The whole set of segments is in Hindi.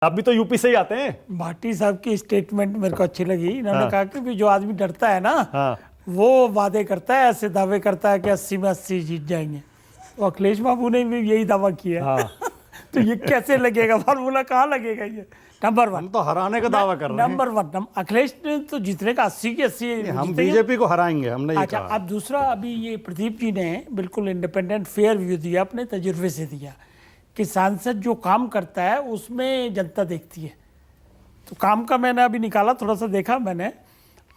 आप भी तो यूपी से ही आते हैं। भाटी साहब की स्टेटमेंट मेरे को अच्छी लगी। इन्होंने कहा कि जो आदमी डरता है ना, वो वादे करता है, ऐसे दावे करता है कि 80 में 80 जीत जाएंगे। तो अखिलेश बाबू ने भी यही दावा किया। तो ये कैसे लगेगा? फार्मूला कहाँ लगेगा? ये नंबर वन, हम तो हराने का दावा कर रहे हैं। नंबर वन अखिलेश ने तो जीतने का 80 की 80 हम बीजेपी को हराएंगे, हमने ये अच्छा, कहा। अब दूसरा, अभी ये प्रदीप जी ने बिल्कुल इंडिपेंडेंट फेयर व्यू दिया, अपने तजुर्बे से दिया कि सांसद जो काम करता है उसमें जनता देखती है। तो काम का मैंने अभी निकाला, थोड़ा सा देखा मैंने।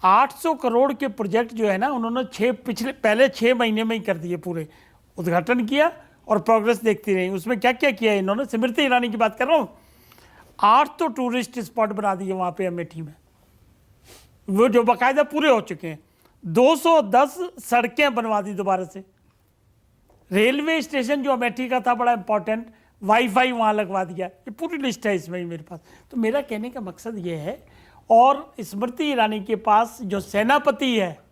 800 करोड़ के प्रोजेक्ट जो है ना, उन्होंने पहले 6 महीने में ही कर दिए, पूरे उद्घाटन किया और प्रोग्रेस देखती रही। उसमें क्या क्या किया इन्होंने? स्मृति ईरानी की बात कर रहा हूँ। 8 तो टूरिस्ट स्पॉट बना दिए वहाँ पे अमेठी में, वो जो बाकायदा पूरे हो चुके हैं। 210 सड़कें बनवा दी दोबारा से। रेलवे स्टेशन जो अमेठी का था बड़ा इंपॉर्टेंट, वाईफाई वहाँ लगवा दिया। ये पूरी लिस्ट है इसमें ही मेरे पास। तो मेरा कहने का मकसद ये है, और स्मृति ईरानी के पास जो सेनापति है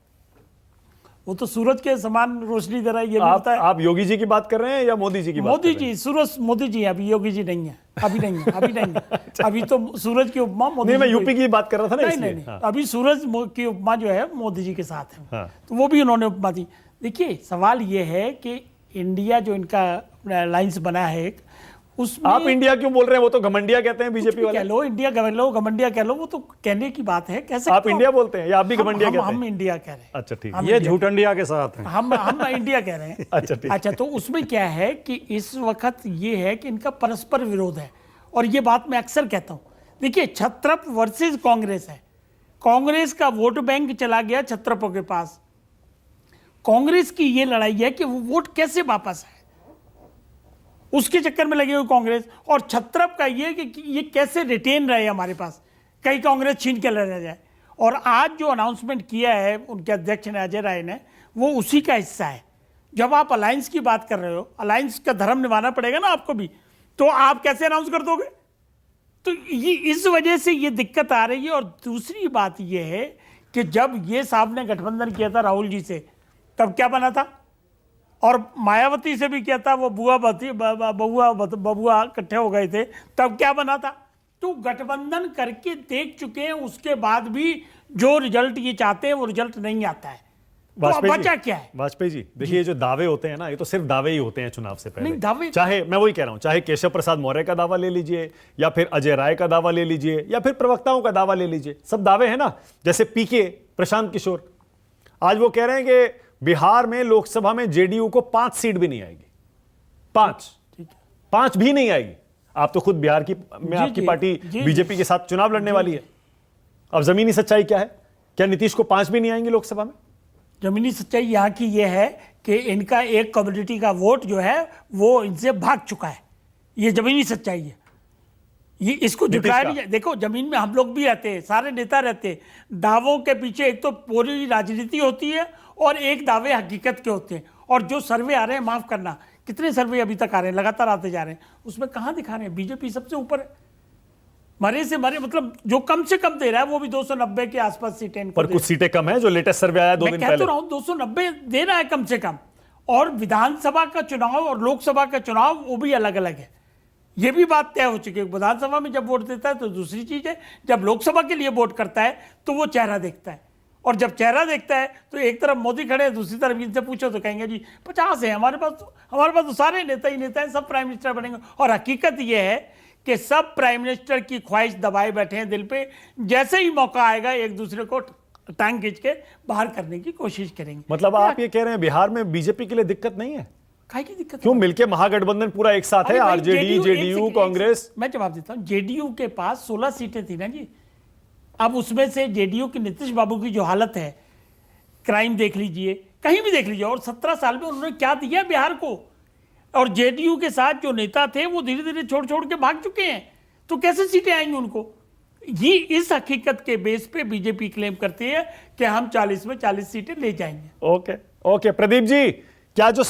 वो तो सूरज के समान रोशनी दे रहा है। ये भी होता है। आप योगी जी की बात कर रहे हैं या मोदी जी की बात? मोदी जी, सूरज मोदी जी, अभी योगी जी नहीं है, अभी नहीं है, अभी नहीं है। अभी तो सूरज की उपमा मोदी। नहीं, मैं यूपी की बात कर रहा था ना, नहीं, नहीं, अभी सूरज की उपमा जो है मोदी जी के साथ है। तो वो भी उन्होंने उपमा दी। देखिए, सवाल ये है कि इंडिया जो इनका अलायंस बना है, उसमें आप इंडिया क्यों बोल रहे हैं? वो तो घमंडिया कहते हैं बीजेपी वाले। कह लो, इंडिया कह लो, घमंडिया कह लो, वो तो कहने की बात है। कैसे आप इंडिया बोलते हैं या आप भी घमंडिया कहते हैं? हम इंडिया कह रहे हैं। अच्छा, ठीक। ये झूठ इंडिया के साथ है। हम इंडिया कह रहे हैं। अच्छा, ठीक। अच्छा, तो उसमें क्या है कि इस वक्त ये है कि इनका परस्पर विरोध है, और ये बात मैं अक्सर कहता हूं। देखिए, छत्रप वर्सेस कांग्रेस है। कांग्रेस का वोट बैंक चला गया छत्रपों के पास। कांग्रेस की ये लड़ाई है कि वो वोट कैसे वापस आए, उसके चक्कर में लगे हुए कांग्रेस। और छत्रप का ये कि ये कैसे रिटेन रहे हमारे पास, कहीं कांग्रेस छीन के लड़ जाए। और आज जो अनाउंसमेंट किया है उनके अध्यक्ष ने, अजय राय ने, वो उसी का हिस्सा है। जब आप अलायंस की बात कर रहे हो, अलायंस का धर्म निभाना पड़ेगा ना आपको भी, तो आप कैसे अनाउंस कर दोगे? तो ये इस वजह से ये दिक्कत आ रही है। और दूसरी बात ये है कि जब ये साहब ने गठबंधन किया था राहुल जी से, तब क्या बना था? और मायावती से भी किया था, वो बबुआ इकट्ठे हो गए थे, तब क्या बना था? तो गठबंधन करके देख चुके हैं, उसके बाद भी जो रिजल्ट ये चाहते हैं वो रिजल्ट नहीं आता है। तो अब बचा क्या है? वाजपेयी जी, देखिए, ये जो दावे होते हैं ना, ये तो सिर्फ दावे ही होते हैं चुनाव से पहले। नहीं, दावे, चाहे मैं वही कह रहा हूं, चाहे केशव प्रसाद मौर्य का दावा ले लीजिए, या फिर अजय राय का दावा ले लीजिए, या फिर प्रवक्ताओं का दावा ले लीजिए, सब दावे हैं ना। जैसे पीके प्रशांत किशोर, आज वो कह रहे हैं कि बिहार में लोकसभा में जेडीयू को 5 सीट भी नहीं आएगी। 5 भी नहीं आएगी। आप तो खुद बिहार की में आपकी पार्टी बीजेपी के साथ चुनाव लड़ने वाली है। अब जमीनी सच्चाई क्या है? क्या नीतीश को 5 भी नहीं आएंगी लोकसभा में? जमीनी सच्चाई यहाँ की ये है कि इनका एक कम्युनिटी का वोट जो है वो इनसे भाग चुका है। ये जमीनी सच्चाई है। ये इसको जुटाया नहीं। देखो, जमीन में हम लोग भी रहते हैं, सारे नेता रहते हैं। दावों के पीछे एक तो पूरी राजनीति होती है और एक दावे हकीकत के होते हैं। और जो सर्वे आ रहे हैं, माफ करना, कितने सर्वे अभी तक आ रहे हैं, लगातार आते जा रहे हैं, उसमें कहाँ दिखा रहे हैं बीजेपी सबसे ऊपर है। मरे से मरे, मतलब जो कम से कम दे रहा है वो भी 290 के आसपास सीटें। पर कुछ सीटें कम है। जो लेटेस्ट सर्वे आया 2 दिन पहले, मैं कह तो रहा हूं 290 दे रहा है कम से कम। और विधानसभा का चुनाव और लोकसभा का चुनाव वो भी अलग अलग है। ये भी बात तय हो चुकी है। विधानसभा में जब वोट देता है तो दूसरी चीज है, जब लोकसभा के लिए वोट करता है तो वो चेहरा देखता है। और जब चेहरा देखता है तो एक तरफ मोदी खड़े हैं, दूसरी तरफ इनसे पूछो तो कहेंगे जी 50 है हमारे पास तो सारे नेता ही नेता हैं, सब प्राइम मिनिस्टर बनेंगे। और हकीकत ये है कि सब प्राइम मिनिस्टर की ख्वाहिश दबाए बैठे हैं दिल पे। जैसे ही मौका आएगा एक दूसरे को टांग खींच के बाहर करने की कोशिश करेंगे। मतलब आप ये कह रहे हैं बिहार में बीजेपी के लिए दिक्कत नहीं है? काहे की दिक्कत? क्यों? मिलके महागठबंधन पूरा एक साथ है, आरजेडी, जेडीयू, कांग्रेस। मैं जवाब देता हूं। जेडीयू के पास 16 सीटें थी ना जी। अब उसमें से जेडीयू की नीतीश बाबू की जो हालत है, क्राइम देख लीजिए, कहीं भी देख लीजिए, और 17 साल में उन्होंने क्या दिया बिहार को। और जेडीयू के साथ जो नेता थे वो धीरे धीरे छोड़ छोड़ के भाग चुके हैं। तो कैसे सीटें आएंगी उनको? ये इस हकीकत के बेस पे बीजेपी क्लेम करती है कि हम 40 में 40 सीटें ले जाएंगे। ओके, प्रदीप जी, क्या जो